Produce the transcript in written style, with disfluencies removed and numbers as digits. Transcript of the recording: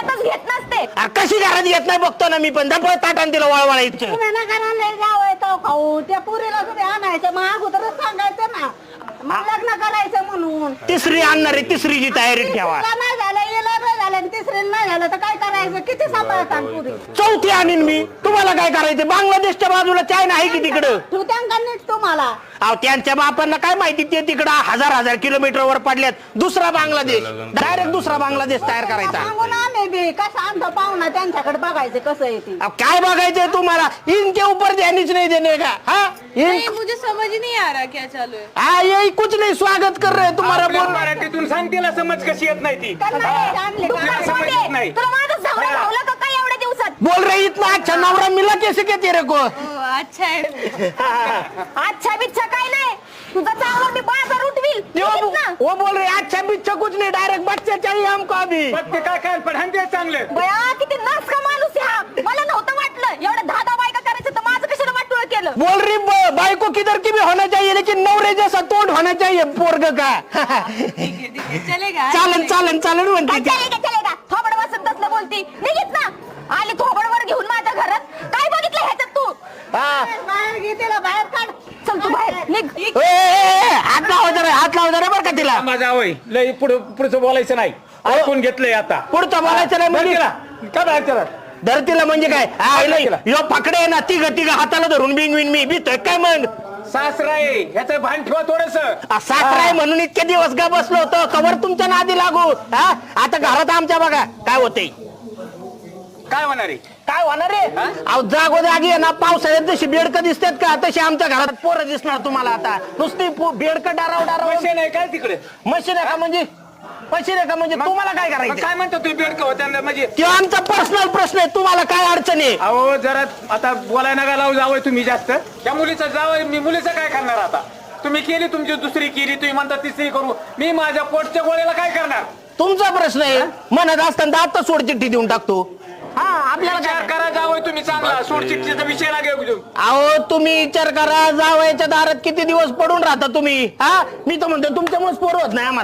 घरातच घेत नसते. कशी घरात येत नाही बघतो ना मी पण दपळ ताटान तिला वळवळायचं. तुम्ही नका ना जावं तो खाऊ त्या पुरीला तुम्ही आणायचं मग अगोदरच सांगायचं ना मग लग्न करायचं म्हणून. तिसरी आणणार आहे तिसरीची तयारी ठेवा. तिसरीला नाही झालं हिला नाही झालं तिसरीला नाही झालं तर काय करायचं किती सांभाळतात पुरी. चौथी आणीन मी. तुम्हाला काय करायचं बांगलादेशच्या बाजूला चायना आहे की तिकडं. तू त्यांना नीट तुम्हाला अहो त्यांच्या बापांना काय माहिती ते तिकडं हजार किलोमीटर वर पडल्यात. दुसरा बांगलादेश डायरेक्ट दुसरा बांगलादेश तयार करायचा. सांगून आम्ही बी कसा आणतो पाहुणा त्यांच्याकडे बघायचं कसं येते. अब काय बघायचंय तुम्हाला इनके ऊपर ध्यान नहीं देने का. हाँ नहीं, मुझे समझ ही नहीं आ रहा क्या चालू है. हाँ यही कुछ नहीं स्वागत कर रहे हैं तुम्हारा. आपल्या बोल मराठीतून सांग तिला समज कशी येत नाही ती. त्यांना नीट आणले का? तुला समजत नाही. तुला माझं धावलं धावलं का काय एवढ्या दिवसात. बोल रही इतना अच्छा नवरा मिला कैसे क्या तेरे को. ओ, अच्छा है. अच्छा बिच्छा काय नाही तुझा चावला मी बाजार उठवील. निघित ना. वो बोल रहे अच्छा बिच्छा कुछ नहीं डायरेक्ट बच्चे चाहिए हमको अभी. बघ ते काय काय पण हंते चांगलं. बया किती नास का माणूस आहे हा. मला नव्हतं वाटलं एवढं दहा बायका करायचं तर माझं कशाला वाटोळ केलं. बोल रही बाई को किधर की भी होना चाहिए लेकिन नवरे जैसा तोंड होना चाहिए पोरग का. ठीक है, चलेगा. चालन चालन चालन म्हणते ती. चलेगा थोबड बसत तसलं बोलती. निघित ना. आली थोबडवर घेऊन माझ्या घरात काय बघितलं ह्याच्यात तू. हा. बाहेर घे तिला बाहेर काढ. चल तू बाहेर निघ. हात लावा जरा बरं का तिला. माझा आवय लय पुढचं बोलायचं नाही. ऐकून घेतलंय आता. पुढचं बोलायचं नाही म्हणजे का बाहेर चला. धरतीला म्हणजे काय. यो पकडे आहे ना तिघ हाताला धरून बिंगविन मी भीतोय काय मग. सासरा आहे ह्याचं भान ठेवा थोडस. सासराय म्हणून इतके दिवस का बसलो होतो कवर तुमच्या नादी लागू. हा आता घरात आमच्या बघा काय होतंय. काय होणार आहे. काय होणार रे. अहो जागोजागी आहे ना पावसाळ्यात जशी बेडकं दिसतात का तशी आमच्या घरात पोरं दिसणार तुम्हाला आता. नुसती बेडकं डाराव पैसे नाही काय तिकडे. मशीन आहे का म्हणजे मशीन आहे का म्हणजे तुम्हाला काय मग करायचं. काय म्हणतो तुम्ही बेडकं होत्या म्हणजे. किंवा आमचा पर्सनल प्रश्न आहे तुम्हाला काय अडचण आहे. अहो जरा आता बोलायला नका लावू जावं तुम्ही जास्त. त्या मुलीचं जावं मी मुलीचं काय करणार आता. तुम्ही केली तुमची दुसरी केली तुम्ही म्हणता तिसरी करू. मी माझ्या पोटच्या गोळ्याला काय करणार. तुमचा प्रश्न आहे म्हणत असताना आता सोड चिठ्ठी देऊन टाकतो. हा आपल्याला विचार काय. करा जावं तुम्ही चांगला. सोडचिठ्ठीचा विषय ना घेऊ. अहो तुम्ही विचार करा जावयाच्या दारात किती दिवस पडून राहता तुम्ही. हा मी तर म्हणतो तुमच्यामुळेच पोरं होत नाही आम्हाला.